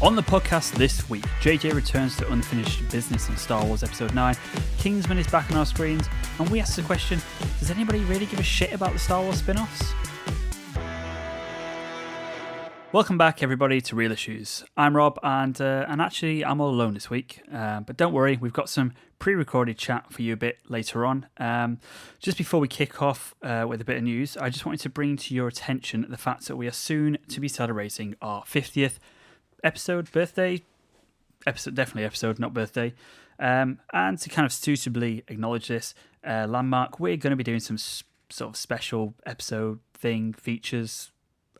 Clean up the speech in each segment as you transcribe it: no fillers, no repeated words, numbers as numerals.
On the podcast this week, JJ returns to Unfinished Business in Star Wars Episode 9, Kingsman is back on our screens, and we ask the question, does anybody really give a shit about the Star Wars spin-offs? Welcome back everybody to Real Issues. I'm Rob and actually I'm all alone this week, but don't worry, we've got some pre-recorded chat for you a bit later on. Just before we kick off with a bit of news, I just wanted to bring to your attention the fact that we are soon to be celebrating our 50th birthday, not birthday, and to kind of suitably acknowledge this landmark, we're going to be doing some sort of special episode thing, features,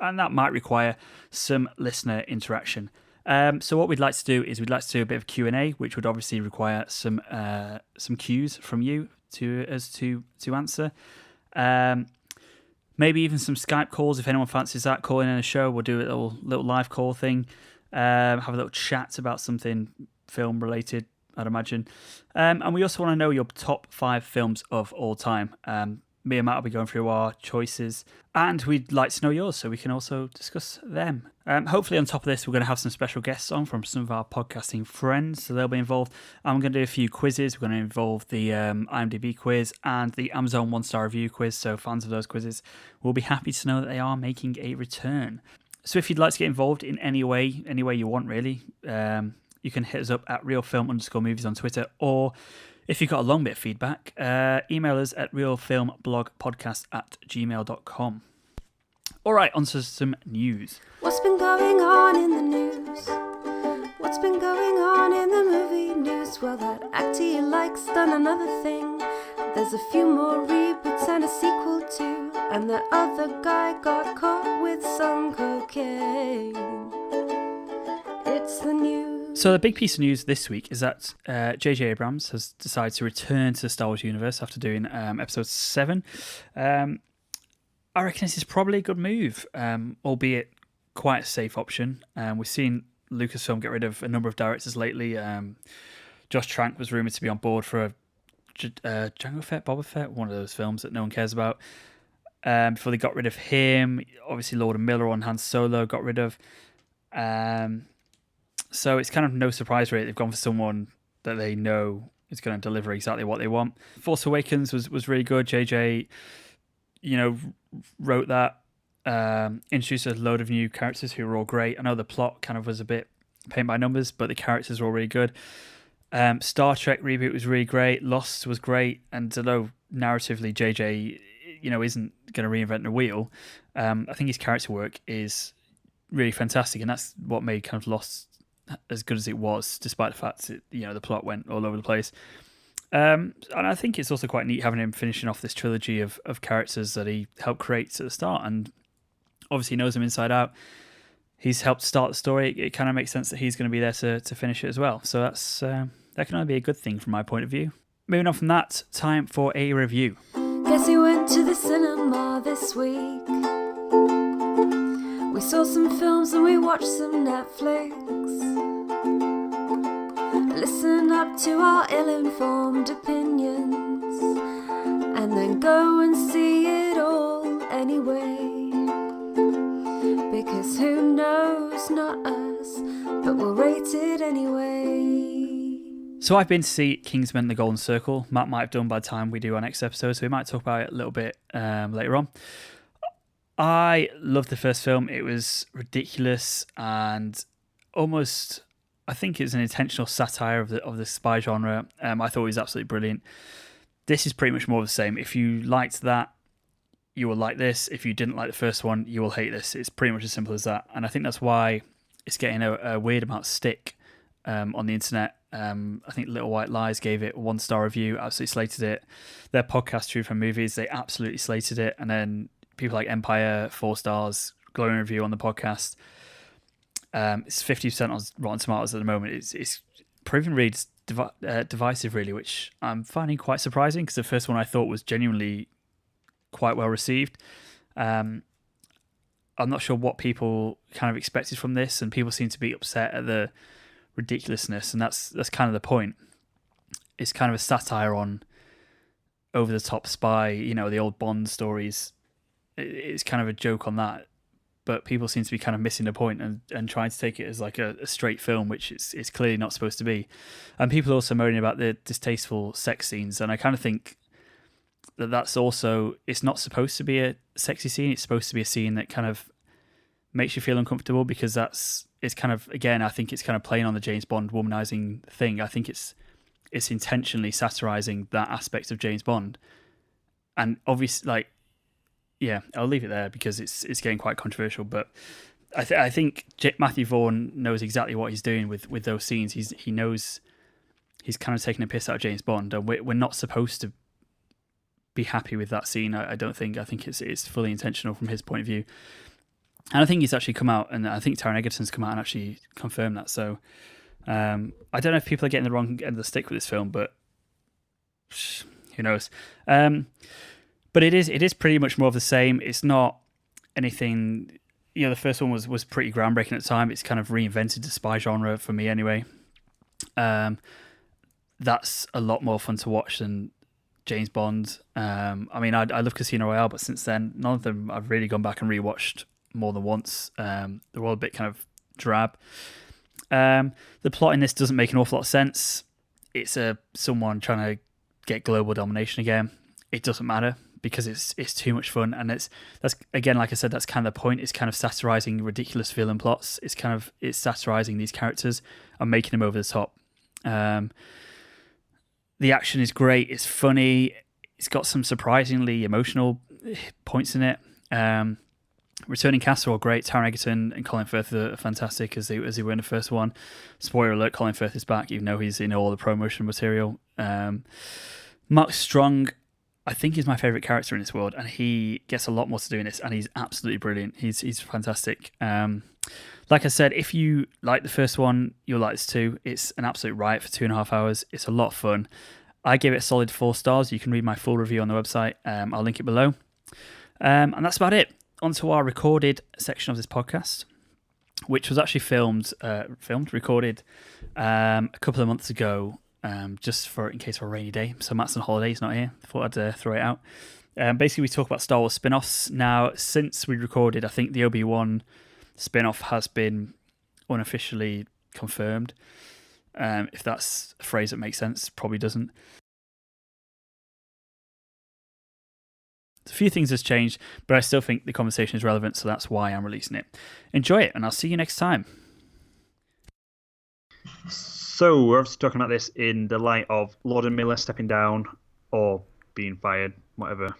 and that might require some listener interaction. So what we'd like to do is we'd like to do a bit of Q&A, which would obviously require some cues from you to answer. Maybe even some Skype calls if anyone fancies that, calling in a show. We'll do a little live call thing. Have a little chat about something film related, I'd imagine. And we also want to know your top 5 films of all time. Me and Matt will be going through our choices, and we'd like to know yours so we can also discuss them. Hopefully on top of this, we're going to have some special guests on from some of our podcasting friends, so they'll be involved. And we're going to do a few quizzes. We're going to involve the IMDb quiz and the Amazon 1-star review quiz, so fans of those quizzes will be happy to know that they are making a return. So if you'd like to get involved in any way you want, really, you can hit us up at realfilm_movies on Twitter, or if you've got a long bit of feedback, email us at realfilmblogpodcast@gmail.com. All right, on to some news. What's been going on in the news? What's been going on in the movie news? Well, that actor you like's done another thing. There's a few more reboots and a sequel too. And that other guy got caught with some cocaine. It's the news. So the big piece of news this week is that J.J. Abrams has decided to return to the Star Wars universe after doing Episode 7. I reckon this is probably a good move, albeit quite a safe option. We've seen Lucasfilm get rid of a number of directors lately. Josh Trank was rumoured to be on board for a Jango Fett, Boba Fett, one of those films that no one cares about. Before they got rid of him, obviously Lord and Miller on Han Solo got rid of. So it's kind of no surprise, really. They've gone for someone that they know is going to deliver exactly what they want. Force Awakens was really good. JJ, wrote that, introduced a load of new characters who were all great. I know the plot kind of was a bit paint by numbers, but the characters were all really good. Star Trek reboot was really great. Lost was great. And although narratively JJ, isn't going to reinvent the wheel, I think his character work is really fantastic, and that's what made kind of Lost as good as it was, despite the fact that the plot went all over the place. And I think it's also quite neat having him finishing off this trilogy of characters that he helped create at the start, and obviously knows them inside out. He's helped start the story. It kind of makes sense that he's going to be there to finish it as well. So that's that can only be a good thing from my point of view. Moving on from that, time for a review. Guess we went to the cinema this week. We saw some films and we watched some Netflix. Listen up to our ill-informed opinions, and then go and see it all anyway. Because who knows, not us, but we'll rate it anyway. So I've been to see Kingsman: The Golden Circle. Matt might have done by the time we do our next episode, so we might talk about it a little bit later on. I loved the first film. It was ridiculous and almost, I think it was an intentional satire of the spy genre. I thought it was absolutely brilliant. This is pretty much more of the same. If you liked that, you will like this. If you didn't like the first one, you will hate this. It's pretty much as simple as that. And I think that's why it's getting a weird amount of stick on the internet. I think Little White Lies gave it a 1-star review, absolutely slated it. Their podcast, True from Movies, they absolutely slated it. And then people like Empire, 4 stars, glowing review on the podcast. It's 50% on Rotten Tomatoes at the moment. It's proving really divisive, really, which I'm finding quite surprising because the first one I thought was genuinely quite well received. I'm not sure what people kind of expected from this, and people seem to be upset at the ridiculousness, and that's kind of the point. It's kind of a satire on over-the-top spy, the old Bond stories. It's kind of a joke on that. but people seem to be kind of missing the point and trying to take it as like a straight film, which it's clearly not supposed to be. And people are also moaning about the distasteful sex scenes, and I kind of think that's also, it's not supposed to be a sexy scene. It's supposed to be a scene that kind of makes you feel uncomfortable, because it's kind of, again, I think it's kind of playing on the James Bond womanizing thing. I think it's intentionally satirizing that aspect of James Bond, and obviously, like, yeah, I'll leave it there because it's getting quite controversial. But I think Matthew Vaughn knows exactly what he's doing with those scenes. He knows he's kind of taking a piss out of James Bond, and we're not supposed to be happy with that scene. I don't think. I think it's fully intentional from his point of view, and I think he's actually come out, and I think Taron Egerton's come out and actually confirmed that. So I don't know if people are getting the wrong end of the stick with this film, but who knows. But it is pretty much more of the same. It's not anything. The first one was pretty groundbreaking at the time. It's kind of reinvented the spy genre for me anyway. That's a lot more fun to watch than James Bond. I mean, I love Casino Royale, but since then, none of them I've really gone back and rewatched more than once. They're all a bit kind of drab. The plot in this doesn't make an awful lot of sense. It's someone trying to get global domination again. It doesn't matter because it's too much fun, and that's again, like I said, that's kind of the point. It's kind of satirizing ridiculous villain plots. It's satirizing these characters and making them over the top. The action is great. It's funny. It's got some surprisingly emotional points in it. Returning cast are all great. Taron Egerton and Colin Firth are fantastic as they were in the first one. Spoiler alert: Colin Firth is back, even though he's in all the promotion material. Mark Strong, I think, is my favourite character in this world, and he gets a lot more to do in this, and he's absolutely brilliant. He's fantastic. Like I said, if you like the first one, you'll like this too. It's an absolute riot for 2.5 hours. It's a lot of fun. I gave it a solid 4 stars. You can read my full review on the website. I'll link it below. And that's about it. On to our recorded section of this podcast, which was actually recorded a couple of months ago, just for in case of a rainy day. So Matt's on holiday, he's not here. Thought I'd throw it out. Basically, we talk about Star Wars spin-offs. Now, since we recorded, I think the Obi-Wan spin-off has been unofficially confirmed. If that's a phrase that makes sense, probably doesn't. A few things has changed, but I still think the conversation is relevant, so that's why I'm releasing it. Enjoy it, and I'll see you next time. So, we're obviously talking about this in the light of Lord and Miller stepping down or being fired, whatever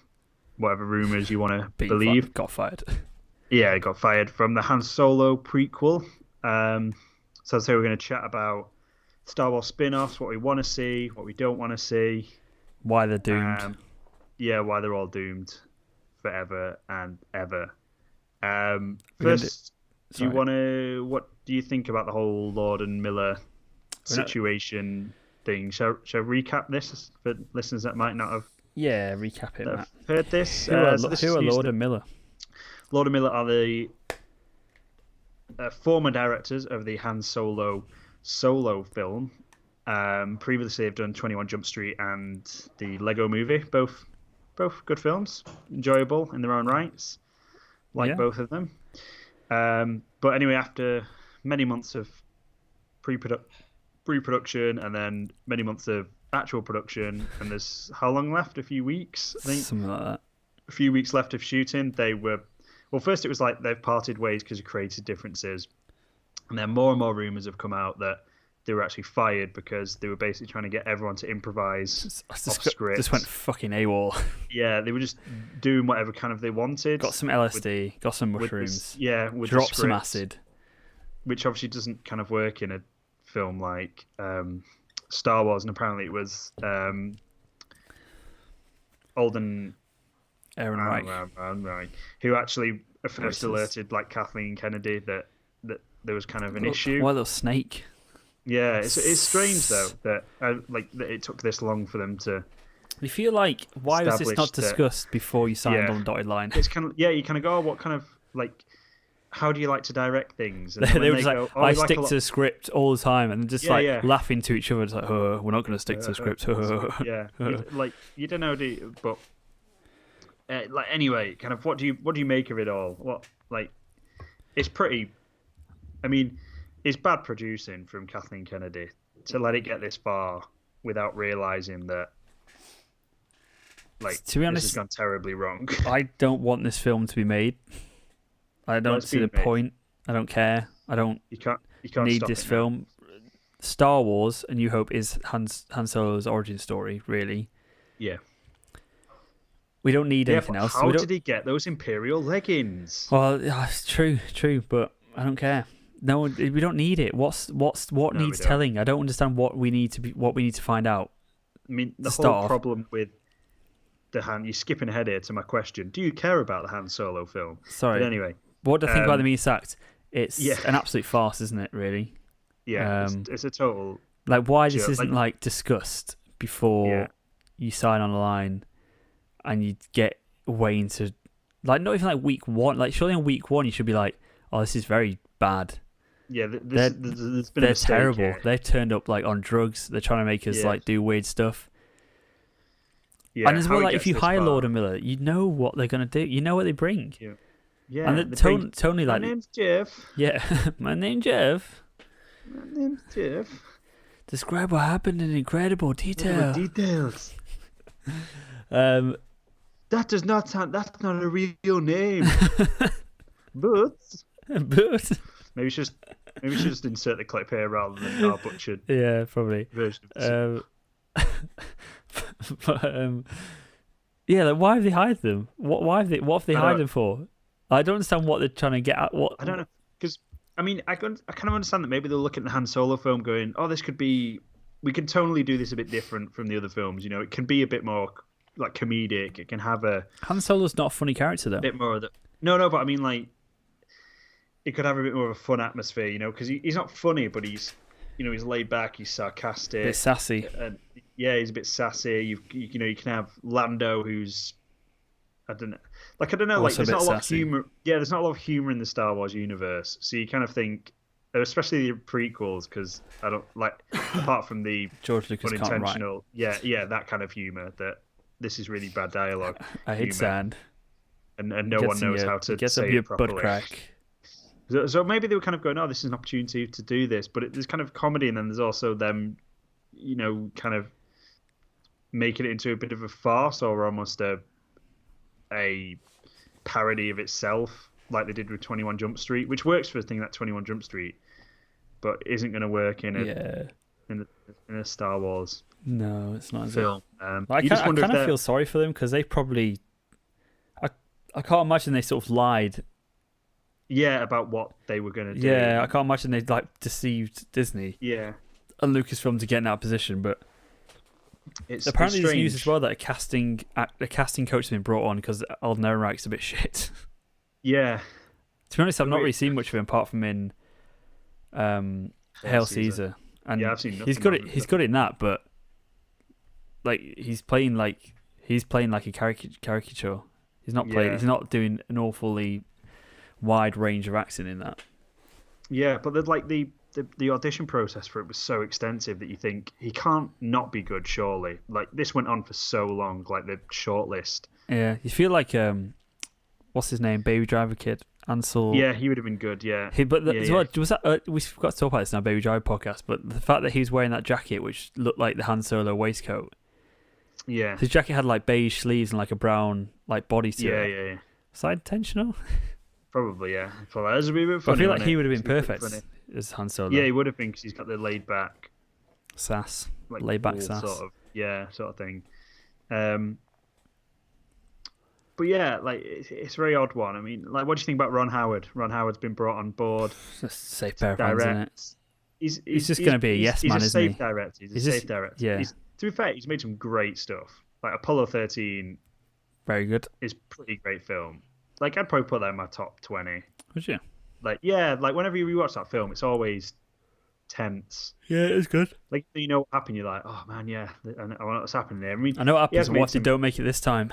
rumours you want to believe. Got fired. Yeah, he got fired from the Han Solo prequel. So we're going to chat about Star Wars spin-offs, what we want to see, what we don't want to see. Why they're doomed. Why they're all doomed forever and ever. First, what do you think about the whole Lord and Miller situation thing? Shall I recap this for listeners that might not have recap it, Matt. Heard this? Who are Lord and Miller? Lord and Miller are the former directors of the Han Solo film. Previously, they've done 21 Jump Street and the Lego Movie. Both good films, enjoyable in their own rights. Both of them. But anyway, after many months of pre-production and then many months of actual production, and there's how long left? A few weeks, I think. Something like that. A few weeks left of shooting. They were... Well, first it was like they've parted ways because of creative differences. And then more and more rumours have come out that they were actually fired because they were basically trying to get everyone to improvise off script. Just went fucking AWOL. Yeah, they were just doing whatever kind of they wanted. Got some LSD, got some mushrooms. Dropped some acid. Which obviously doesn't kind of work in a film like Star Wars, and apparently it was Alden... Aaron Reich, who actually first alerted like Kathleen Kennedy that there was kind of an issue. Why little snake? Yeah, it's strange though that that it took this long for them to. You feel like why was this not discussed before you signed on the dotted line? It's kind of you kind of go, what kind of like. How do you like to direct things? And they were just go, I stick to the script all the time, and just laughing to each other. It's like, oh, we're not going to stick to the script. You don't know, do you? But anyway, kind of what do you make of it all? What it's pretty. I mean, it's bad producing from Kathleen Kennedy to let it get this far without realizing that, like, to be honest, this has gone terribly wrong. I don't want this film to be made. I don't see the point. I don't care. I don't You can't need stop this it now. film. Star Wars: A New Hope is Han Solo's origin story, really. Yeah. We don't need anything but else. How did he get those Imperial leggings? Well, it's true, but I don't care. No, we don't need it. What No, needs we don't. telling? I don't understand what we need to find out. I mean, the start whole off. problem with the Han. You're skipping ahead here to my question. Do you care about the Han Solo film? Sorry. But anyway. What do I think about the Means Act? It's Yeah. an absolute farce, isn't it? Really. Yeah, it's a total. Like, why this Sure, isn't like discussed before Yeah. you sign on the line, and you get way into, like, not even like week one. Like, surely on week one you should be like, oh, this is very bad. Yeah, They're there's been a mistake terrible. here. They've turned up like on drugs. They're trying to make us Yeah. like do weird stuff. Yeah, And as how well, he like, if gets you this hire far. Lord and Miller, you know what they're gonna do. You know what they bring. Yeah, And they the bring- Tony, My like, name's Jeff. yeah, my name's Jeff. My name's Jeff. Describe what happened in incredible detail. Details. Um, That does not sound. That's not a real name. But but maybe we should just insert the clip here rather than our butchered yeah, probably. version. Of But yeah, like, why have they hired them? What have they I hired don't- them for? I don't understand what they're trying to get at. What I don't know, because I mean, I kind of understand that maybe they'll look at the Han Solo film, going, "Oh, this could be. We can totally do this a bit different from the other films. You know, it can be a bit more like comedic. It can have a Han Solo's not a funny character though. bit more of the. No, but I mean, like, it could have a bit more of a fun atmosphere. You know, because he's not funny, but he's laid back. He's sarcastic. A bit sassy. And yeah, he's a bit sassy. You know, you can have Lando, who's I don't know. Like, I don't know. Like, Also a there's bit not a lot of sassy. humor. Yeah, there's not a lot of humor in the Star Wars universe. So you kind of think, especially the prequels, because I don't like, apart from the George Lucas can't write. unintentional, yeah, that kind of humor. That this is really bad dialogue. I hate humor, sand. and no one knows how to Gets say up your it properly. butt crack. So maybe they were kind of going, "Oh, this is an opportunity to do this," but there's kind of comedy, and then there's also them, you know, kind of making it into a bit of a farce or almost a parody of itself, like they did with 21 Jump Street, which works for a thing like 21 Jump Street, but isn't going to work in a Star Wars No, it's not. film. I You just kind wonder if of they're- feel sorry for them because they probably. I can't imagine they sort of lied. yeah, about what they were going to do. Yeah, I can't imagine they like deceived Disney Yeah, and Lucasfilm to get in that position. But it's apparently, there's strange. news as well that a casting coach has been brought on because Alden Ehrenreich's a bit shit. Yeah, To be honest, I've not Wait. really seen much of him apart from in Hail Caesar. And Yeah, I've seen he's nothing good. of him. He's good in that, but like he's playing like a caricature. He's not playing. Yeah. He's not doing an awfully wide range of acting in that. Yeah, but the audition process for it was so extensive that you think he can't not be good, surely. Like, this went on for so long, like the shortlist. Yeah, you feel like what's his name, Baby Driver kid, Ansel. Yeah, he would have been good. Yeah, As well, was that we forgot to talk about this in our Baby Driver podcast, but the fact that he was wearing that jacket, which looked like the Han Solo waistcoat. yeah, His jacket had like beige sleeves and like a brown like body to yeah, it. yeah. Was that intentional? Probably, yeah. Probably. That was a bit But I funny, feel like wasn't he it? would have been It was a bit perfect funny. as Han Solo. Yeah, he would have been because he's got the laid back, Sass. like Laid back cool sass. sort of thing. But yeah, like it's a very odd one. I mean, like, what do you think about Ron Howard? Ron Howard's been brought on board. Just a safe pair of hands, isn't it? Direct. He's just gonna be a yes man, he's a isn't he? safe director. He's a He's safe just- director. yeah. To be fair, he's made some great stuff. Like Apollo 13 Very good. is a pretty great film. Like, I'd probably put that in my top 20. Would you? Like, yeah, like whenever you rewatch that film, it's always tense. Yeah, it was good. Like, you know what happened, you're like, oh man, yeah, I know what's happening there. I mean, I know what he has happens. What made if they some- don't make it this time?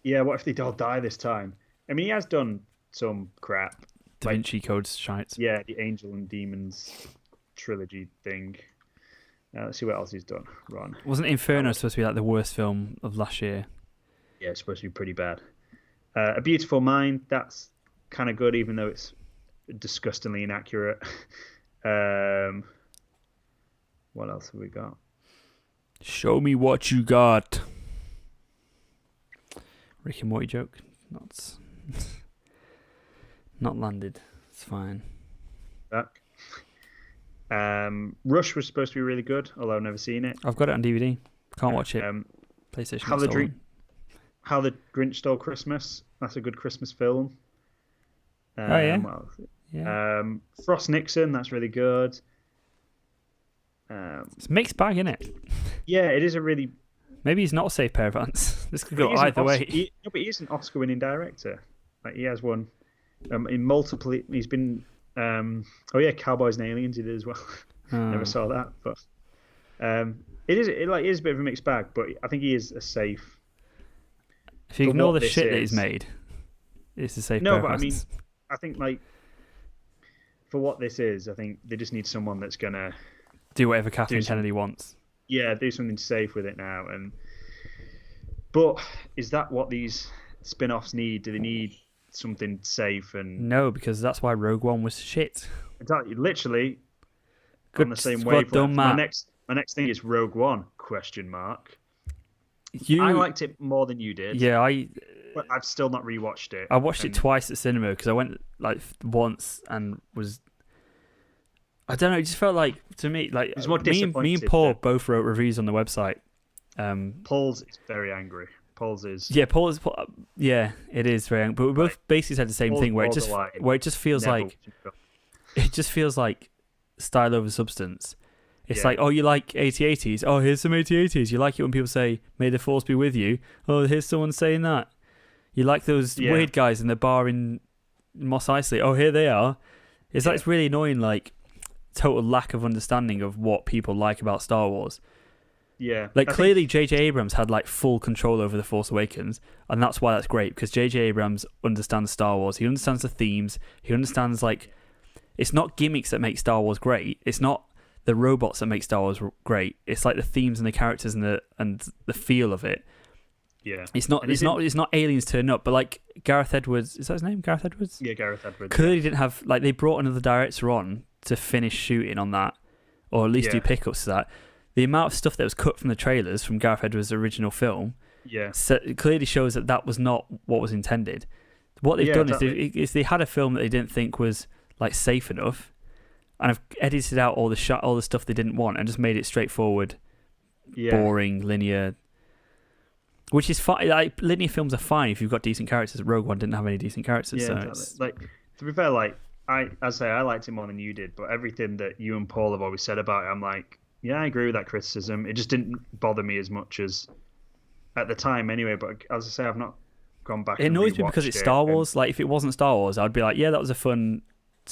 Yeah, what if they all die this time? I mean, he has done some crap. Da Like, Vinci Code's shite. yeah, the Angel and Demons trilogy thing. Let's see what else he's done. Ron. Wasn't Inferno supposed to be like the worst film of last year? Yeah, it's supposed to be pretty bad. A Beautiful Mind, that's kind of good, even though it's disgustingly inaccurate. What else have we got? Show me what you got. Rick and Morty joke. Not landed. It's fine. Back. Rush was supposed to be really good, although I've never seen it. I've got it on DVD. Can't watch it. PlayStation. How the Grinch Stole Christmas. That's a good Christmas film. Frost Nixon. That's really good. It's a mixed bag, isn't it? Yeah, it is a really. Maybe he's not a safe pair of hands. This could go either way. But he is an Oscar-winning director. Like he has won in multiple. He's been. Cowboys and Aliens. He did as well. Never saw that, but it is a bit of a mixed bag. But I think he is a safe. If you ignore the shit that he's made, it's a safe pair of hands. No, but I mean, I think like for what this is, I think they just need someone that's gonna do whatever Kathleen Kennedy wants. Yeah, do something safe with it now. But is that what these spin-offs need? Do they need something safe? And no, because that's why Rogue One was shit. Exactly, literally. Good on the same wavelength. My next thing is Rogue One ? I liked it more than you did. Yeah, but I've still not rewatched it. I watched it twice at cinema because I went like once and was. I don't know. It just felt like to me, like me and Paul both wrote reviews on the website. Paul's is very angry. Paul's is yeah, it is very angry. But we both basically said the same thing where it just feels like style over substance. It's like, oh, you like 8080s? Oh, here's some 8080s. You like it when people say, may the force be with you? Oh, here's someone saying that. You like those weird guys in the bar in Mos Eisley? Oh, here they are. It's like, it's really annoying, like, total lack of understanding of what people like about Star Wars. Yeah. Like, clearly J.J. Abrams had, like, full control over The Force Awakens, and that's why that's great, because J.J. Abrams understands Star Wars. He understands the themes. He understands, like, it's not gimmicks that make Star Wars great. It's not the robots that make Star Wars great. It's like the themes and the characters and the feel of it. Yeah. It's not aliens turning up, but like Gareth Edwards, is that his name? Gareth Edwards? Yeah, Gareth Edwards. Clearly didn't have, like, they brought another director on to finish shooting on that, or at least do pickups to that. The amount of stuff that was cut from the trailers from Gareth Edwards' original film, it clearly shows that was not what was intended. What they've done is they had a film that they didn't think was like safe enough, and have edited out all the stuff they didn't want and just made it straightforward, boring, linear. Which is fine. Like, linear films are fine if you've got decent characters. Rogue One didn't have any decent characters. Yeah, so like, to be fair, like I liked it more than you did, but everything that you and Paul have always said about it, I'm like, yeah, I agree with that criticism. It just didn't bother me as much as at the time, anyway. But as I say, I've not gone back. It annoys me because it's Star Wars. Like, if it wasn't Star Wars, I'd be like, yeah, that was a fun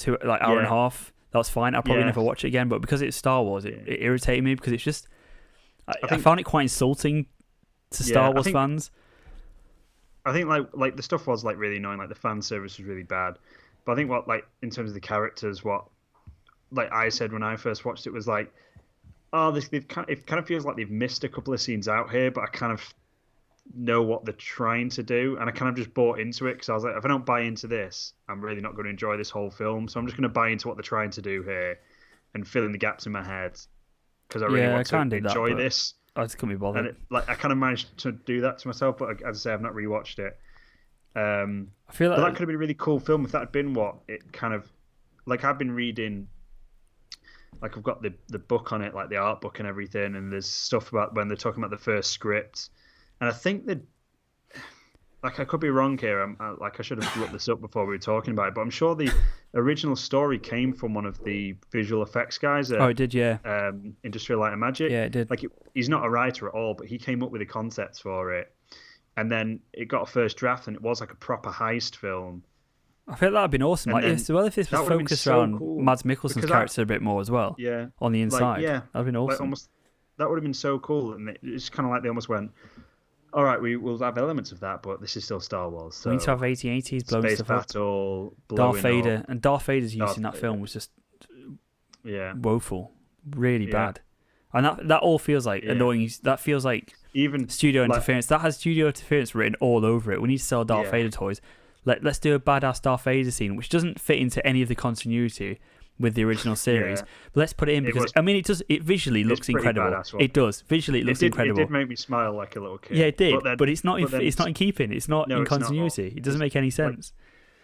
hour and a half. That was fine. I'll probably never watch it again. But because it's Star Wars, it irritated me because it's just. I found it quite insulting to Star Wars fans. I think like the stuff was like really annoying. Like the fan service was really bad. But I think what, like, in terms of the characters, what like I said when I first watched it was like, oh, it kind of feels like they've missed a couple of scenes out here, but I kind of know what they're trying to do, and I kind of just bought into it because I was like, if I don't buy into this, I'm really not going to enjoy this whole film. So I'm just going to buy into what they're trying to do here and fill in the gaps in my head because I really want to enjoy this. I just couldn't be bothered. And I kind of managed to do that to myself, but as I say, I've not rewatched it. I feel like that could have been a really cool film if that had been what it kind of like. I've been reading, like, I've got the book on it, like the art book and everything, and there's stuff about when they're talking about the first script, and I think that, like, I could be wrong here. I should have looked this up before we were talking about it, but I'm sure the original story came from one of the visual effects guys at, it did, Industrial Light and Magic. Yeah, it did. Like, he's not a writer at all, but he came up with the concepts for it. And then it got a first draft, and it was like a proper heist film. I feel that would have been awesome. Like, if this was focused around Mads Mikkelsen's character a bit more as well. Yeah. On the inside. Like, yeah. That would have been awesome. Like, that would have been so cool. And it's kind of like they almost went, all right, we will have elements of that, but this is still Star Wars. So we need to have 80s blowing space stuff battle, up. Darth Vader. And Darth Vader's use in that film was just woeful. Really bad. And that all feels like annoying. That feels like even studio interference. That has studio interference written all over it. We need to sell Darth Vader toys. let's do a badass Darth Vader scene, which doesn't fit into any of the continuity with the original series. Yeah. But let's put it in because it visually looks incredible. It does visually. It looks incredible. It did make me smile like a little kid. Yeah, it did. But it's not. It's not in keeping. It's not in it's not continuity. It doesn't make any sense.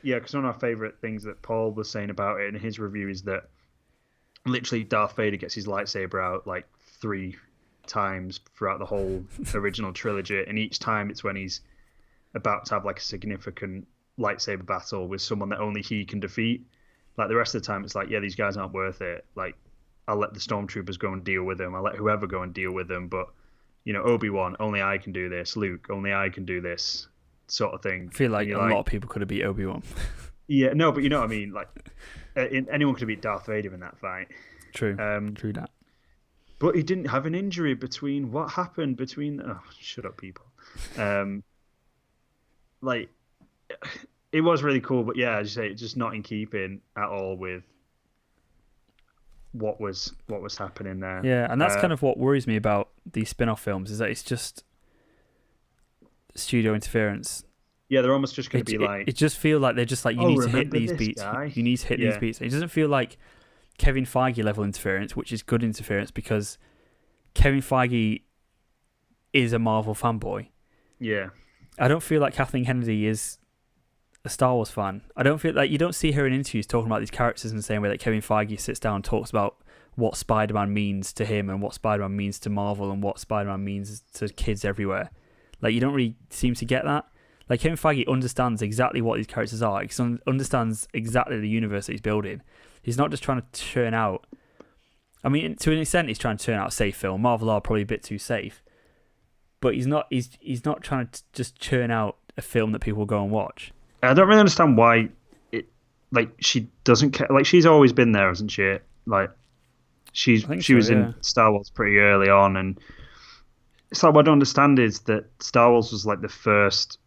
Yeah, because one of our favourite things that Paul was saying about it in his review is that literally Darth Vader gets his lightsaber out like 3 times throughout the whole original trilogy, and each time it's when he's about to have like a significant lightsaber battle with someone that only he can defeat. Like the rest of the time, it's like, yeah, these guys aren't worth it. Like, I'll let the stormtroopers go and deal with them. I'll let whoever go and deal with them. But, Obi-Wan, only I can do this. Luke, only I can do this, sort of thing. I feel like a lot of people could have beat Obi-Wan. Yeah, no, but you know what I mean. Like, anyone could have beat Darth Vader in that fight. True. True that. But he didn't have an injury between what happened between. Oh, shut up, people. Like. It was really cool, but yeah, as you say, it's just not in keeping at all with what was happening there. Yeah, and that's kind of what worries me about these spin-off films, is that it's just studio interference. Yeah, they're almost just going to be like... It just feels like they're just like, you need to hit these beats. Guy? You need to hit these beats. It doesn't feel like Kevin Feige level interference, which is good interference because Kevin Feige is a Marvel fanboy. Yeah. I don't feel like Kathleen Kennedy is a Star Wars fan. I don't feel like you don't see her in interviews talking about these characters in the same way that Kevin Feige sits down and talks about what Spider-Man means to him and what Spider-Man means to Marvel and what Spider-Man means to kids everywhere. Like, you don't really seem to get that. Like, Kevin Feige understands exactly what these characters are. He understands exactly the universe that he's building. He's not just trying to churn out... I mean, to an extent, he's trying to churn out a safe film. Marvel are probably a bit too safe. But he's not trying to just churn out a film that people will go and watch. I don't really understand why she doesn't care. Like, she's always been there, hasn't she? Like, she was in Star Wars pretty early on, and it's like, what I don't understand is that Star Wars was like the first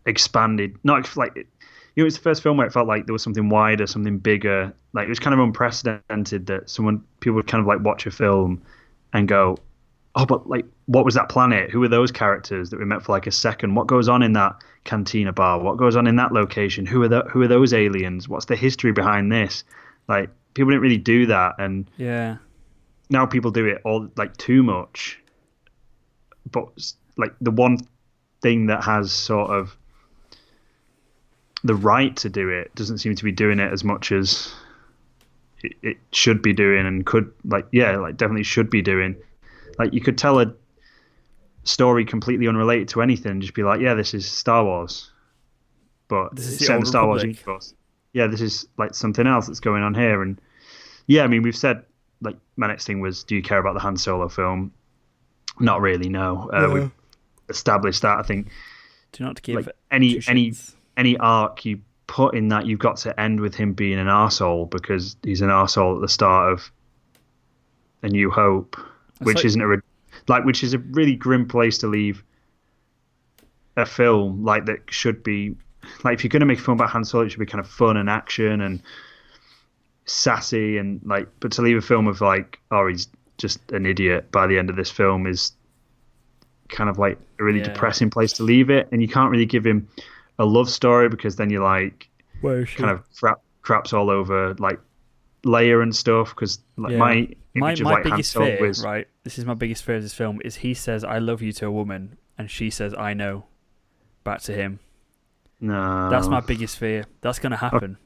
expanded, not like, it was the first film where it felt like there was something wider, something bigger. Like, it was kind of unprecedented that people would kind of like watch a film and go, oh, but like, what was that planet? Who are those characters that we met for like a second? What goes on in that cantina bar? What goes on in that location? Who are those aliens? What's the history behind this? Like, people didn't really do that, and now people do it all like too much. But like, the one thing that has sort of the right to do it doesn't seem to be doing it as much as it should be doing, and could definitely should be doing. Like, you could tell a story completely unrelated to anything and just be like, yeah, this is Star Wars. But this is set in the Star Wars universe. Yeah, this is like something else that's going on here. And yeah, I mean, we've said, like, my next thing was, do you care about the Han Solo film? Not really, no. We've established that. I think do not give like any arc you put in that, you've got to end with him being an arsehole, because he's an arsehole at the start of A New Hope. Which is a really grim place to leave a film. Like, that should be, like, if you're going to make a film about Han Solo, it should be kind of fun and action and sassy, and like, but to leave a film of like, oh, he's just an idiot by the end of this film is kind of like a really depressing place to leave it. And you can't really give him a love story, because then you're like, kind of craps all over like Leia and stuff. Because like my biggest fear, right? This is my biggest fear of this film, is he says "I love you" to a woman, and she says "I know" back to him. No, that's my biggest fear. That's going to happen.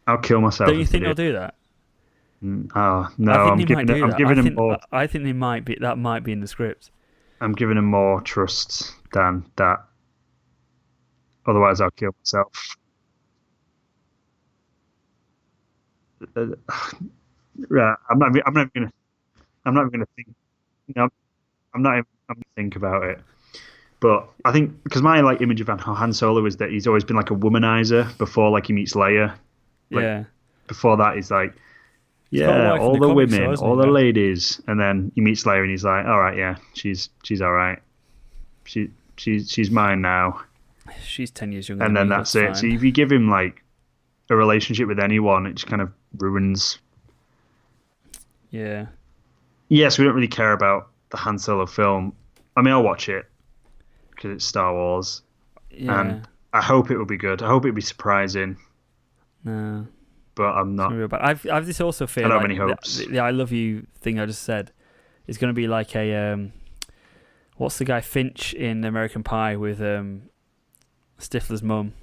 I'll kill myself. Don't you think they'll do that? Oh no, I'm giving him more. I think they might be. That might be in the script. I'm giving him more trust than that. Otherwise, I'll kill myself. Right, I'm not even gonna think. I'm not even gonna think about it. But I think, because my like image of Han Solo is that he's always been like a womanizer before like he meets Leia. Like, before that, he's like, all the women, all the ladies, and then he meets Leia and he's like, all right, yeah, she's all right. She's mine now. She's 10 years younger. And than then me, that's it. fine. So if you give him like a relationship with anyone, it just kind of ruins. Yeah. Yes, we don't really care about the Han Solo film. I mean, I'll watch it because it's Star Wars, and I hope it will be good. I hope it'll be surprising. No. But I'm not. Real bad. I've just also fear I don't like have any hopes. the I love you thing I just said is going to be like a what's the guy Finch in American Pie with Stifler's mum.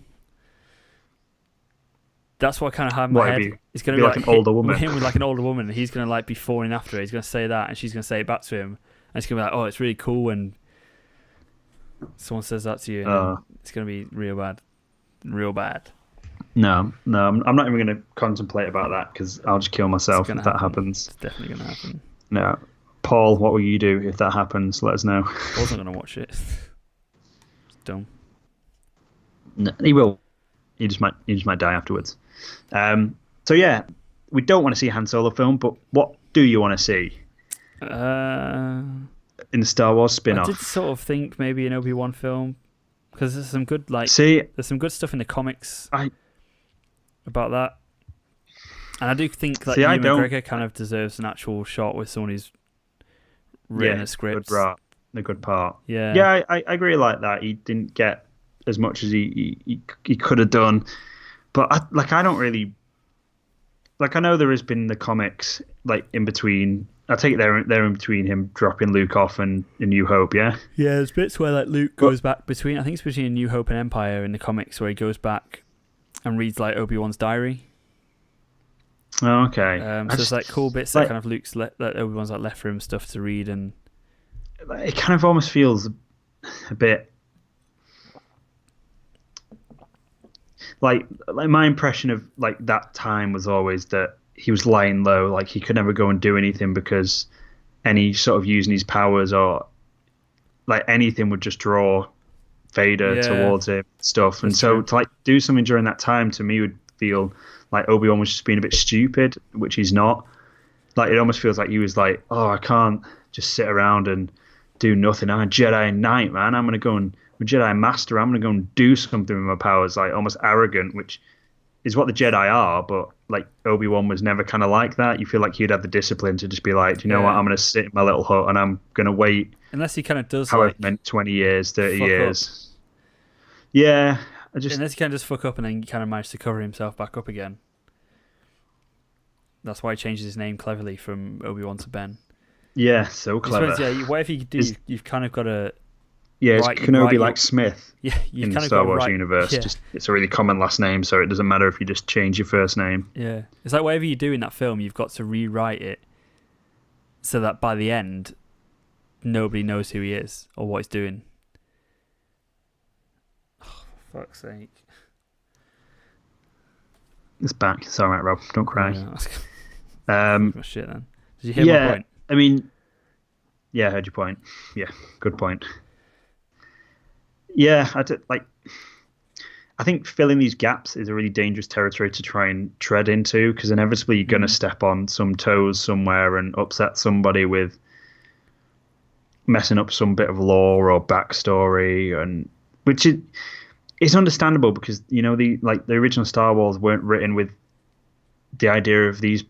That's what I kind of have in my head. It's going to be like an older woman. Him with like an older woman, and he's going to like be falling after her. He's going to say that, and she's going to say it back to him, and it's going to be like, oh, it's really cool when someone says that to you. And it's going to be real bad. No, I'm not even going to contemplate about that because I'll just kill myself if that happens. It's definitely going to happen. No, Paul, what will you do if that happens? Let us know. Paul's not going to watch it. It's dumb. No, he will. He just might die afterwards. So yeah, we don't want to see a Han Solo film, but what do you want to see? In the Star Wars spin-off. I did sort of think maybe an Obi-Wan film because there's some good there's some good stuff in the comics about that, and I do think that Ewan McGregor kind of deserves an actual shot with someone who's written a script. The good part. Yeah, I agree like that. He didn't get as much as he could have done. But I don't really I know there has been the comics like in between. I take it they're in between him dropping Luke off and A New Hope, yeah. Yeah, there's bits where like Luke goes back between. I think it's between A New Hope and Empire in the comics where he goes back and reads like Obi-Wan's diary. Oh, okay. So there's like cool bits that kind of that Obi-Wan's like left for him stuff to read, and it kind of almost feels a bit. Like my impression of like that time was always that he was lying low, like he could never go and do anything because any sort of using his powers or like anything would just draw Vader towards him stuff. And so to like do something during that time to me would feel like Obi-Wan was just being a bit stupid, which he's not. Like it almost feels like he was like, oh, I can't just sit around and do nothing. I'm a Jedi Knight, man. I'm a Jedi Master. I'm going to go and do something with my powers, like almost arrogant, which is what the Jedi are. But like Obi-Wan was never kind of like that. You feel like he'd have the discipline to just be like, do you know what? I'm going to sit in my little hut and I'm going to wait. Unless he kind of does however meant 20 years, 30 years. Up. Yeah. Unless he kind of just fuck up and then kind of manage to cover himself back up again. That's why he changes his name cleverly from Obi-Wan to Ben. Yeah, so clever. Whatever you do, you've kind of got to... Yeah, it's Kenobi like Smith in the Star Wars universe. Yeah. Just, it's a really common last name, so it doesn't matter if you just change your first name. Yeah. It's like whatever you do in that film, you've got to rewrite it so that by the end, nobody knows who he is or what he's doing. Oh, for fuck's sake. It's back. It's all right, Rob. Don't cry. Shit, then. Did you hear my point? I mean, yeah, I heard your point. Yeah, good point. Yeah, I think filling these gaps is a really dangerous territory to try and tread into because inevitably you're going to step on some toes somewhere and upset somebody with messing up some bit of lore or backstory, and which is understandable because the original Star Wars weren't written with the idea of these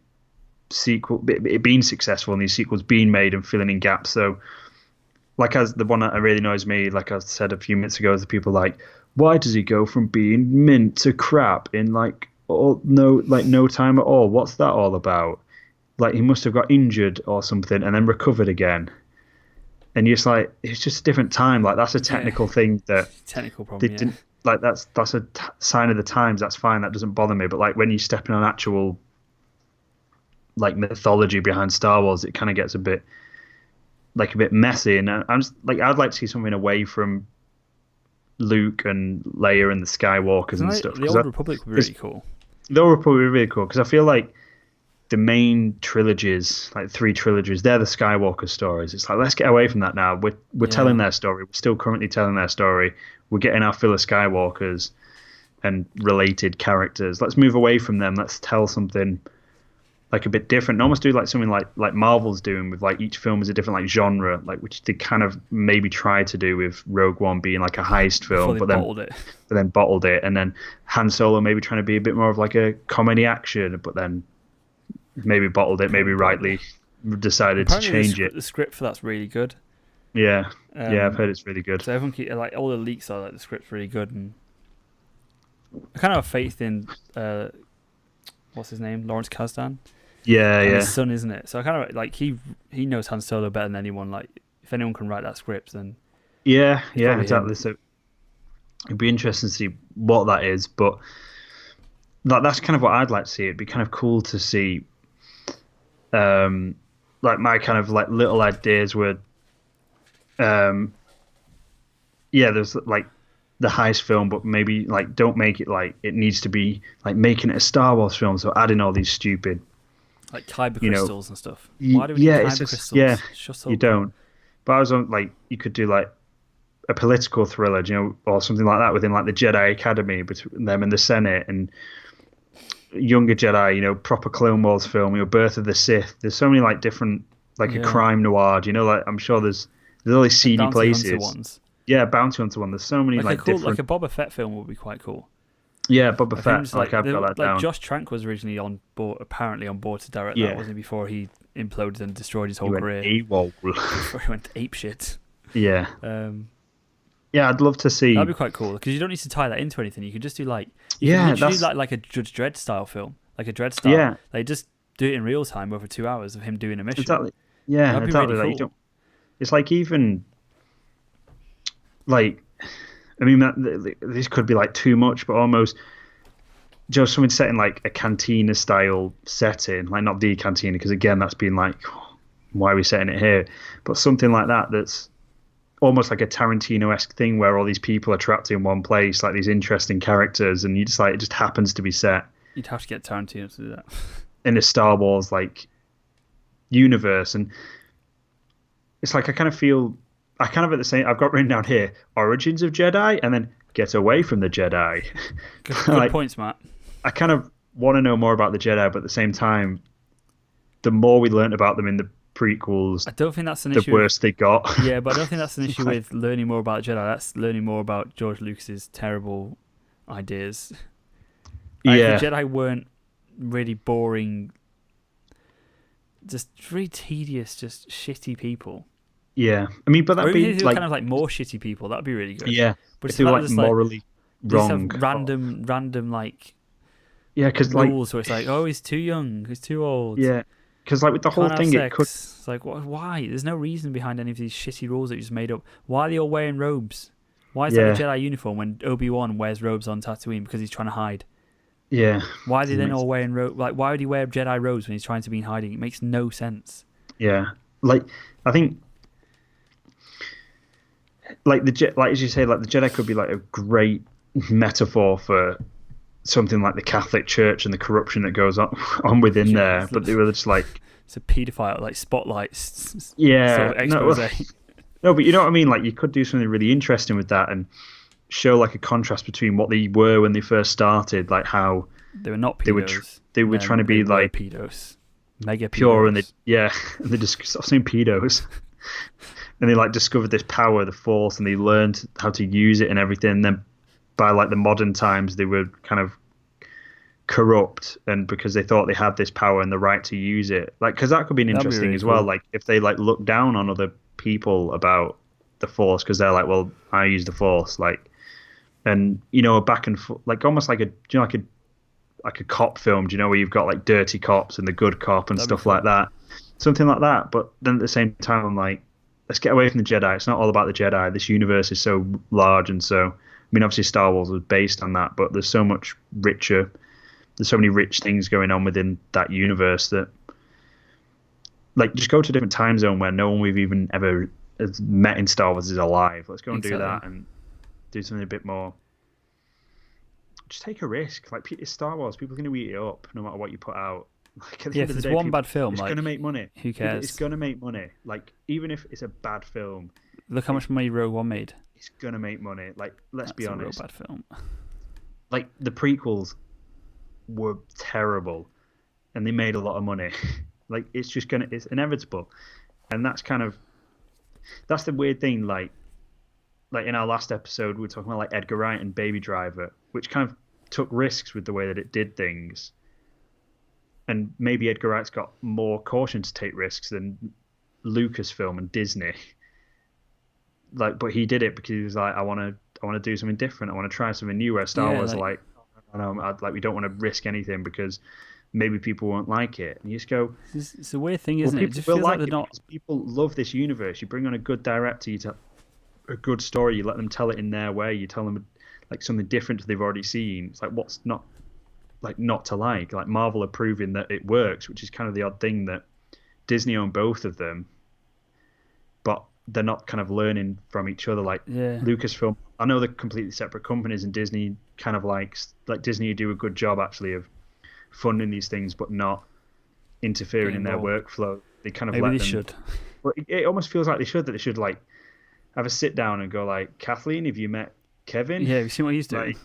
it being successful and these sequels being made and filling in gaps. So. Like as the one that really annoys me, like I said a few minutes ago, is the people like, why does he go from being mint to crap in no time at all? What's that all about? Like he must have got injured or something and then recovered again. And you're just like, it's just a different time. Like that's a technical thing that technical problem. Like that's a sign of the times. That's fine. That doesn't bother me. But like when you're stepping on actual like mythology behind Star Wars, it kind of gets a bit messy, and I'm just like I'd like to see something away from Luke and Leia and the Skywalkers and stuff. The Old Republic would be really cool. The Old Republic would be really cool because I feel like the main trilogies, like 3 trilogies, they're the Skywalker stories. It's like let's get away from that now. We're telling their story. We're still currently telling their story. We're getting our fill of Skywalkers and related characters. Let's move away from them. Let's tell something like a bit different, and almost do like something like Marvel's doing with like each film is a different like genre, like which they kind of maybe tried to do with Rogue One being like a heist film, but then bottled it, and then Han Solo maybe trying to be a bit more of like a comedy action, but then maybe bottled it, maybe rightly decided to change it. The script for that's really good. Yeah, I've heard it's really good. So everyone like all the leaks are like the script's really good, and I kind of have faith in what's his name, Lawrence Kasdan. Yeah, and yeah. his son, isn't it? So I kind of like he knows Han Solo better than anyone. Like if anyone can write that script, then Yeah, it's yeah, probably exactly. him. So it'd be interesting to see what that is, but that's kind of what I'd like to see. It'd be kind of cool to see, like my kind of like little ideas were, there's like the heist film, but maybe like don't make it like it needs to be like making it a Star Wars film. So adding all these stupid, Like kyber you know, crystals and stuff. Why do we need yeah, kyber it's just, crystals? yeah, Shut you up. don't. But I was on like you could do like a political thriller, you know, or something like that within like the Jedi Academy between them and the Senate and younger Jedi, you know, proper Clone Wars film, you know, Birth of the Sith. There's so many like different, like a crime noir. Do you know, like I'm sure there's all these seedy Bounty places. Hunter ones. Yeah, Bounty Hunter one. There's so many Like like a cool, different. like a Boba Fett film would be quite cool. Yeah, Boba Like, Fett. just, Like I've got that like down. Josh Trank was originally on board, apparently on board to direct Yeah. that, wasn't he? Before he imploded and destroyed his He whole went career. AWOL. Before he went ape shit. Yeah, Um, yeah. I'd love to see. That'd be quite cool because you don't need to tie that into anything. You could just do like Yeah, you could literally that's do like a Judge Dredd style film, like a Dredd style. Yeah. They just do it in real time over 2 hours of him doing a mission. exactly. Yeah, That'd be exactly. really Like, cool. it's like even like I mean this could be like too much, but almost just something set in like a cantina style setting, like not the cantina because again that's been like why are we setting it here, but something like that that's almost like a Tarantino-esque thing where all these people are trapped in one place, like these interesting characters, and you just like it just happens to be set You'd have to get Tarantino to do that. in a Star Wars like universe, and it's like I kind of at the same. I've got written down here origins of Jedi, and then get away from the Jedi. Good Like, points, Matt. I kind of want to know more about the Jedi, but at the same time, the more we learnt about them in the prequels, I don't think that's an the issue. worse they got. Yeah, but I don't think that's an issue with learning more about Jedi. That's learning more about George Lucas's terrible ideas. Like, Yeah. the Jedi weren't really boring, just really tedious, just shitty people. Yeah, I mean, but Or that'd even be if they were like kind of like more shitty people, that'd be really good. yeah, But if it's they were not like just morally they just wrong. have random like Yeah, because like rules where it's like, oh, he's too young, he's too old. yeah, because like with the whole Can't have thing, it sex. could It's like, why? There's no reason behind any of these shitty rules that you just made up. Why are they all wearing robes? Why is that a Jedi uniform when Obi-Wan wears robes on Tatooine because he's trying to hide? yeah. Why are they then Makes- all wearing robes? Like, why would he wear Jedi robes when he's trying to be in hiding? It makes no sense. Yeah, like I think, like like as you say, like the Jedi could be like a great metaphor for something like the Catholic Church and the corruption that goes on within Yeah, there. it's But they were just like, It's a paedophile, like spotlights. yeah, sort of no, expose. no, but you know what I mean. Like you could do something really interesting with that and show like a contrast between what they were when they first started, like how They were not pedos. they were and then trying to be they were like pedos. Mega pure, pedos. and they just stop saying pedos. And they like discovered this power, the Force, and they learned how to use it and everything. And then by like the modern times, they were kind of corrupt, and because they thought they had this power and the right to use it, like because that could be That'd be interesting really as well. cool. Like if they like look down on other people about the Force because they're like, well, I use the Force, like, and you know, a back and forth, like almost like like a cop film, do you know, where you've got like dirty cops and the good cop and That'd be stuff cool. like that, something like that. But then at the same time, I'm like, let's get away from the Jedi. It's not all about the Jedi. This universe is so large, and so I mean, obviously Star Wars was based on that, but there's so much richer. There's so many rich things going on within that universe that, like, just go to a different time zone where no one we've even ever has met in Star Wars is alive. Let's go and do that and do something a bit more. Just take a risk. Like, it's Star Wars. People are going to eat it up no matter what you put out. Like, at the Yeah, end if of the there's day, one bad film, it's like, going to make money. who cares? It's going to make money. Like, even if it's a bad film, Look how much money Rogue One made. it's going to make money. Like, let's be That's a real honest. bad film. Like, the prequels were terrible and they made a lot of money. Like, it's inevitable. And that's the weird thing. Like in our last episode, we were talking about like Edgar Wright and Baby Driver, which kind of took risks with the way that it did things. And maybe Edgar Wright's got more caution to take risks than Lucasfilm and Disney. Like, but he did it because he was like, I want to do something different. I want to try something new. Where Star Wars, like, like, we don't want to risk anything because maybe people won't like it. And you just go, it's a weird thing, isn't it? It just people feels will like they're not. because people love this universe. You bring on a good director, you tell a good story, you let them tell it in their way. You tell them like something different that they've already seen. It's like what's not to like. Like Marvel are proving that it works, which is kind of the odd thing that Disney own both of them, but they're not kind of learning from each other. Like Lucasfilm, I know they're completely separate companies, and Disney kind of like Disney do a good job actually of funding these things, but not interfering in their workflow. They kind of Maybe they should. But it almost feels like they should. That they should like have a sit down and go like, Kathleen, have you met Kevin? Yeah, have you seen what he's doing?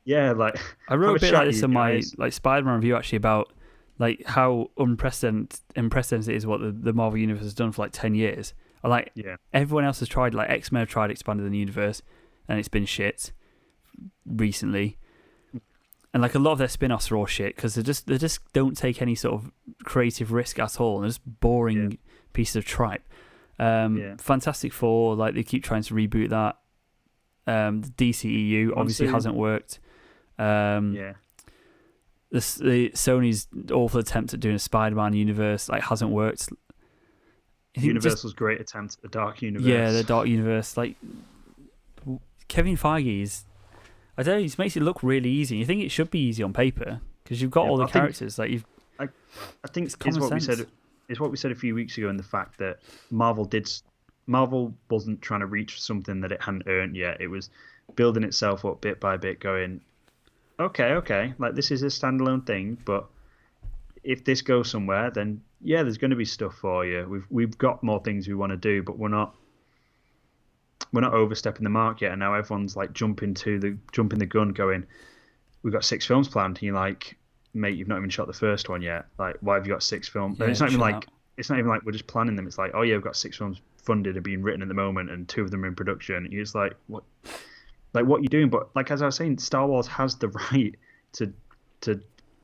I wrote a bit like this in my Spider-Man review actually about like how unprecedented it is what the Marvel Universe has done for like 10 years. Like everyone else has tried, like X-Men have tried expanding the universe, and it's been shit recently. And like a lot of their spin-offs are all shit because they just don't take any sort of creative risk at all. And they're just boring pieces of tripe. Fantastic Four, like they keep trying to reboot that. The DCEU obviously hasn't worked. The Sony's awful attempt at doing a Spider-Man universe hasn't worked. Universal's great attempt at the Dark Universe. Yeah, the Dark Universe. Like Kevin Feige I don't know, he makes it look really easy. You think it should be easy on paper because you've got all the characters. I think it's what we said a few weeks ago in the fact that Marvel wasn't trying to reach something that it hadn't earned yet. It was building itself up bit by bit, going, okay, like this is a standalone thing, but if this goes somewhere, then there's going to be stuff for you. We've got more things we want to do, but we're not overstepping the mark yet. And now everyone's like jumping the gun, going, we've got 6 films planned. And you're like, mate, you've not even shot the first one yet. Like, why have you got 6 films? Yeah, it's not even like we're just planning them. It's like, oh yeah, we've got 6 films funded and being written at the moment, and 2 of them are in production. And you're just like, what? Like, what are you doing? But like as I was saying, Star Wars has the right to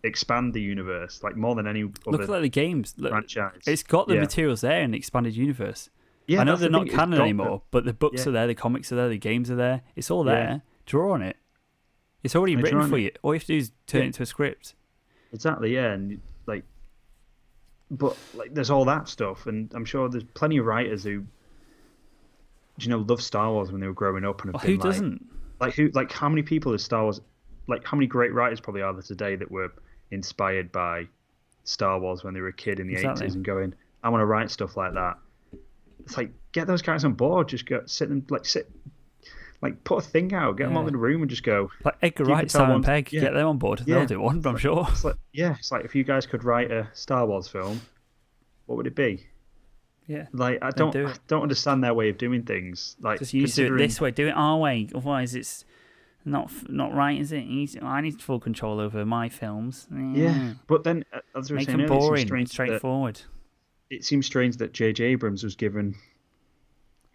expand the universe, like more than any other Look at the games. franchise. It's got the materials there in the expanded universe. Yeah, I know they're not canon anymore, but the books are there, the comics are there, the games are there. It's all there. Draw on it. It's already written for you. All you have to do is turn it into a script. Exactly, yeah. And but there's all that stuff, and I'm sure there's plenty of writers who, love Star Wars when they were growing up and have been who doesn't? How many people is Star Wars? Like, how many great writers probably are there today that were inspired by Star Wars when they were a kid in the 80s and going, I want to write stuff like that. It's like, get those guys on board. Just go put a thing out, get them all in a room and just go. Like Edgar Wright, Simon Pegg, get them on board. They'll do one, I'm sure. It's like if you guys could write a Star Wars film, what would it be? Yeah. Like, I don't understand their way of doing things. Like, just used to do it this way, do it our way. Otherwise, it's not right, is it? I need full control over my films. Yeah, but then as we were saying, them boring, straightforward. It seems strange that J.J. Abrams was given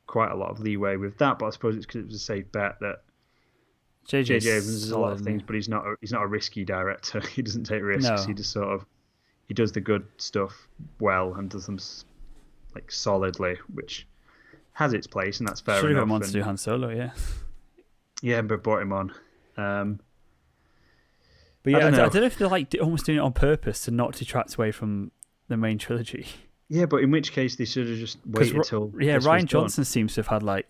quite a lot of leeway with that, but I suppose it's because it was a safe bet that J.J. Abrams does a lot of things, but he's not a risky director. He doesn't take risks. No. He just he does the good stuff well and does them solidly, which has its place, and that's fair enough. Should have wanted to do Han Solo, yeah. Yeah, but brought him on. But yeah, I don't know if they're almost doing it on purpose to not detract away from the main trilogy. Yeah, but in which case they should have just waited till. Yeah, Ryan Johnson seems to have had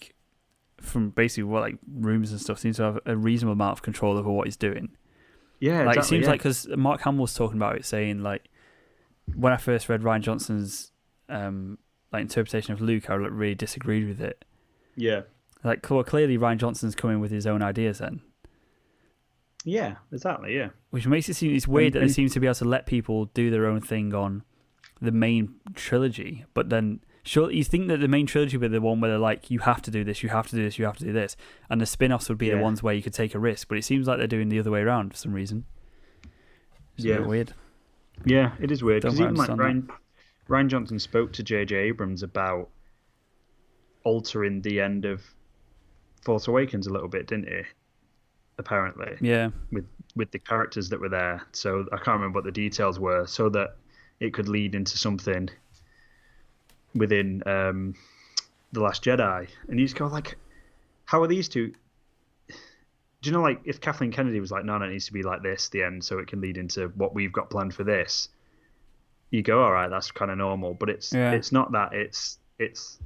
from basically rooms and stuff, seems to have a reasonable amount of control over what he's doing. Yeah, exactly, it seems because Mark Hamill was talking about it, saying when I first read Ryan Johnson's interpretation of Luke, I really disagreed with it. Yeah. Clearly Ryan Johnson's coming with his own ideas then. Yeah, exactly, yeah. Which makes it seem, it's weird that they seem to be able to let people do their own thing on the main trilogy, but then surely you think that the main trilogy would be the one where they're like, you have to do this, you have to do this, you have to do this, and the spin-offs would be the ones where you could take a risk, but it seems like they're doing the other way around for some reason. It's a bit weird. Yeah, it is weird, because even Ryan Johnson spoke to J.J. Abrams about altering the end of Force Awakens a little bit, didn't he? Apparently. Yeah. With the characters that were there. So I can't remember what the details were, so that it could lead into something within The Last Jedi. And you just go how are these two? do you know, like, if Kathleen Kennedy was like, no, it needs to be like this, the end, so it can lead into what we've got planned for this, you go, all right, that's kind of normal. But it's not that. It's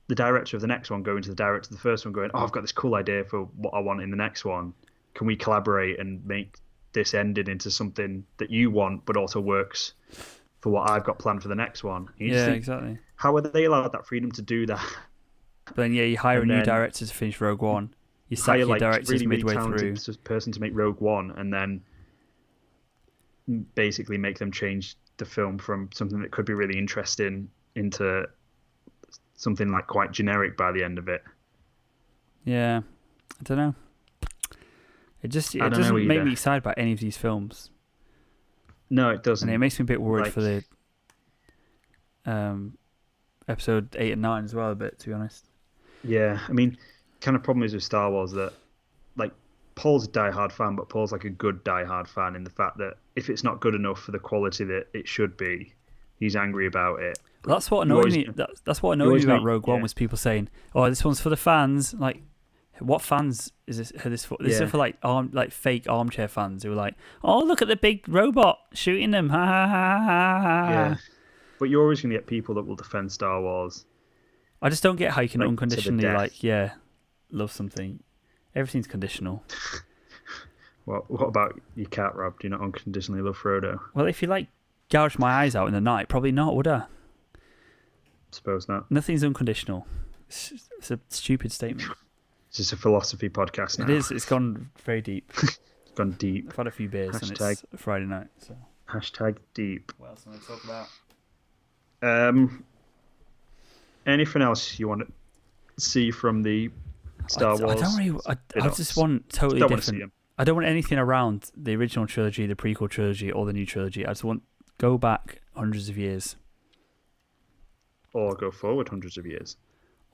the director of the next one going to the director of the first one going, oh, I've got this cool idea for what I want in the next one. Can we collaborate and make this ended into something that you want, but also works for what I've got planned for the next one? Exactly. How are they allowed that freedom to do that? But then, you hire a new director to finish Rogue One. You sack your directors really, midway really through. Person to make Rogue One, and then basically make them change the film from something that could be really interesting into something like quite generic by the end of it. Yeah, I don't know. It doesn't make me excited about any of these films. No, it doesn't. And it makes me a bit worried for the episode 8 and 9 as well, a bit, to be honest. Yeah, I mean, kind of problem is with Star Wars that, like, Paul's a diehard fan, but Paul's like a good diehard fan in the fact that if it's not good enough for the quality that it should be, he's angry about it. That's what annoyed me. That's what annoyed me about Rogue One was people saying, "Oh, this one's for the fans." Like, what fans is this for? This is for like fake armchair fans who are like, "Oh, look at the big robot shooting them!" Ha ha ha ha. Yeah, but you're always going to get people that will defend Star Wars. I just don't get how you can unconditionally love something. Everything's conditional. Well, what about your cat, Rob? Do you not unconditionally love Frodo? Well, if you gouge my eyes out in the night, probably not, would I? Suppose not. Nothing's unconditional. It's a stupid statement. It's just a philosophy podcast now. It is. It's gone very deep. It's gone deep. I've had a few beers and it's Friday night. So. #deep. What else am I going to talk about? Anything else you want to see from the Star Wars? I just want totally different. I don't want anything around the original trilogy, the prequel trilogy, or the new trilogy. I just want go back hundreds of years. Or go forward hundreds of years.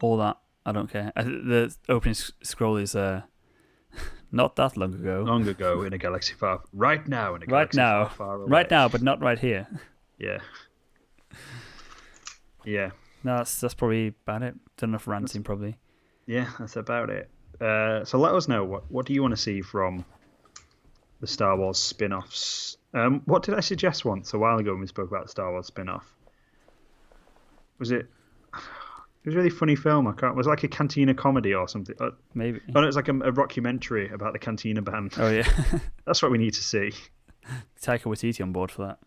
All that. I don't care. The opening scroll is not that long ago. Long ago in a galaxy far... Right now in a galaxy far away. Right now, but not right here. Yeah. Yeah. No, that's probably about it. Done enough ranting, probably. Yeah, that's about it. So let us know, what do you want to see from the Star Wars spin-offs? What did I suggest once a while ago when we spoke about the Star Wars spin-off? Was it... It was a really funny film. It was like a Cantina comedy or something. Maybe. Oh, no, it was like a rockumentary about the Cantina band. Oh, yeah. That's what we need to see. Taika Waititi on board for that.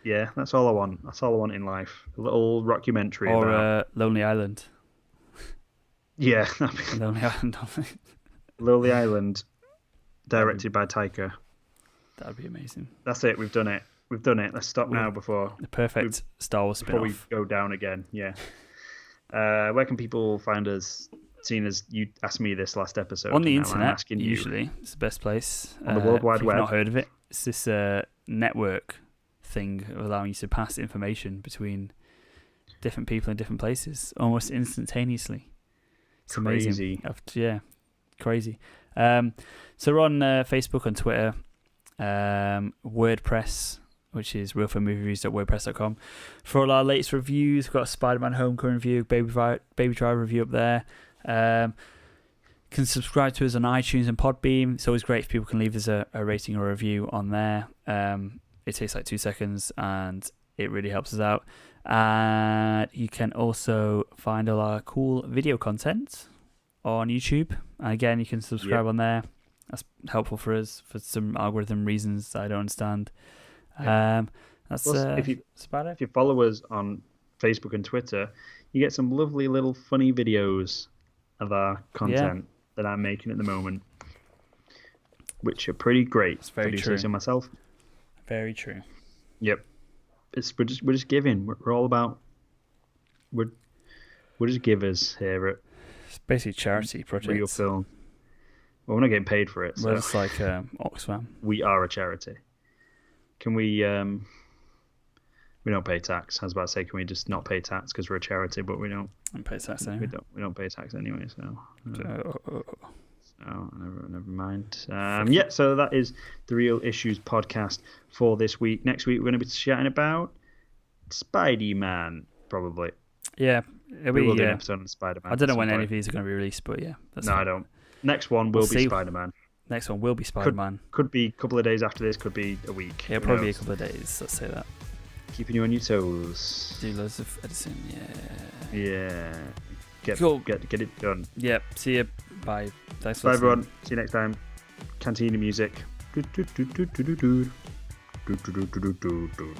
Yeah, that's all I want. That's all I want in life. A little rockumentary or about... Lonely Island. Yeah. Lonely Island. Lonely Island, directed by Taika. That would be amazing. That's it. We've done it. Let's stop now before... The perfect Star Wars spin-off. Before we go down again, yeah. Where can people find us, seeing as you asked me this last episode? On the internet, usually. It's the best place. On the World Wide Web. If you've not heard of it, it's this network thing allowing you to pass information between different people in different places almost instantaneously. It's crazy. Amazing. Yeah, crazy. So we're on Facebook and Twitter, WordPress, which is realfilmmoviereviews.wordpress.com. For all our latest reviews, we've got a Spider-Man Homecoming review, Baby Driver review up there. Can subscribe to us on iTunes and Podbeam. It's always great if people can leave us a rating or a review on there. It takes like 2 seconds and it really helps us out. And you can also find all our cool video content on YouTube. And again, you can subscribe on there. That's helpful for us for some algorithm reasons that I don't understand. That's about it. If you follow us on Facebook and Twitter, you get some lovely little funny videos of our content that I'm making at the moment, which are pretty great. It's very true. So myself. Very true. Yep. We're just giving. We're all about. We're just givers here at. It's basically charity projects. Real film. Well, we're not getting paid for it. So. Well, it's like Oxfam. We are a charity. Can we? We don't pay tax. I was about to say, can we just not pay tax because we're a charity, but we don't. Pay tax anyway. We don't pay tax anyway. So. So never mind. So that is the Real Issues podcast for this week. Next week we're going to be chatting about Spidey-Man, probably. Yeah, we will do an episode on Spider-Man. I don't know when any of these are going to be released, but yeah. I don't. Next one will be Spider-Man. Next one will be Spider-Man. Could be a couple of days after this. Could be a week. It'll probably be a couple of days. Let's say that. Keeping you on your toes. Do loads of editing. Yeah. Yeah. Get it done. Yep. See you. Bye. Thanks for Bye, listening. everyone. See you next time. Cantina music. Do, do, do, do, do, do, do. Do, do, do, do, do, do.